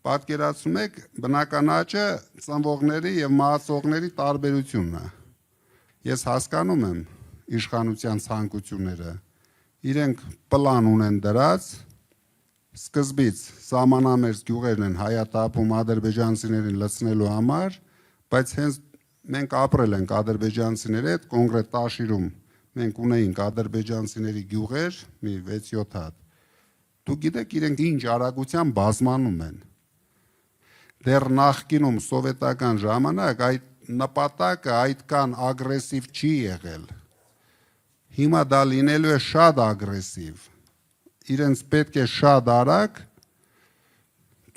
պատկերացնում եք բնական աճը ծնվողների եւ մահացողների տարբերությունն է։ Ես հասկանում եմ իշխանության ցանկությունները։ Իրենք պլան ունեն դրած, սկզբից սահմանամերձ գյուղերն են հայատապում ադրբեջանցիներին լցնելու համար, բայց հենց մենք ապրել ենք ադրբեջանցիների հետ, կոնկրետ Տաշիրում մենք ունեինք ադրբեջանցիների գյուղեր, մի 6-7 հատ։ Դուք գիտեք իրենք ինչ արագությամբ բազմանում են։ Դեռ նախկինում սովետական ժամանակ այդ նպատակը այդքան ագրեսիվ չի եղել։ Հիմա դա լինելու է շատ ագրեսիվ։ Իրենց պետք է շատ արագ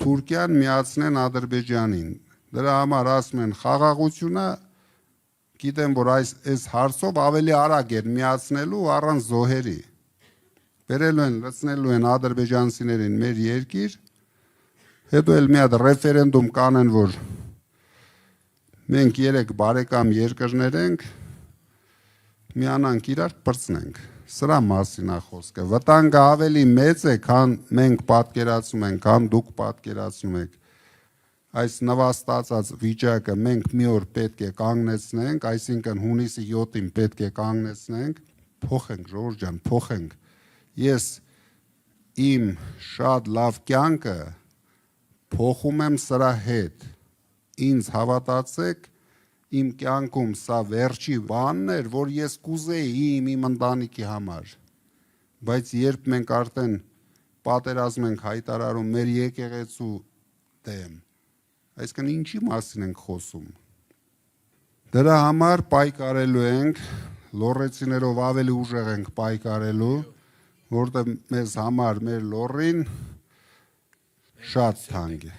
Թուրքիան միացնեն Ադրբեջանին։ Դրա համար ասում են խաղաղությունը, գիտեմ, որ այս հարցով ավելի արագ են միացնելու առանց զոհերի։ Բերելու են, լցնելու են ադրբեջանցիներին մեր երկիր, հետո էլ մի հատ ռեֆերենդում կանեն, որ մենք 3 բարեկամ երկրներ ենք, միանանք իրար պրծնենք։ Սրա մասին է խոսքը։ Վտանգը ավելի մեծ է, քան մենք պատկերացնում ենք, քան դուք պատկերացնում եք։ Այս նվաստացած վիճակը մենք մի օր պետք է կանգնեցնենք, այսինքն հունիսի 7-ին պետք է կանգնեցնենք, փոխենք, ժողովուրդ ջան, փոխենք։ Ես իմ շատ լավ կյանքը փոխում եմ սրա հետ։ Ինձ հավատացեք, իմ կյանքում սա վերջի բանն էր, որ ես կուզեի իմ ընտանիքի համար։ Բայց երբ մենք արդեն պատերազմ ենք հայտարարում մեր եկեղեցու դեմ, այսինքն ինչի մասին ենք խոսում։ Դրա համար պայքարելու ենք, լոռեցիներով ավելի ուժեղ ենք պայքարելու, որտեղ մեզ համար մեր լոռին շատ թանկ է։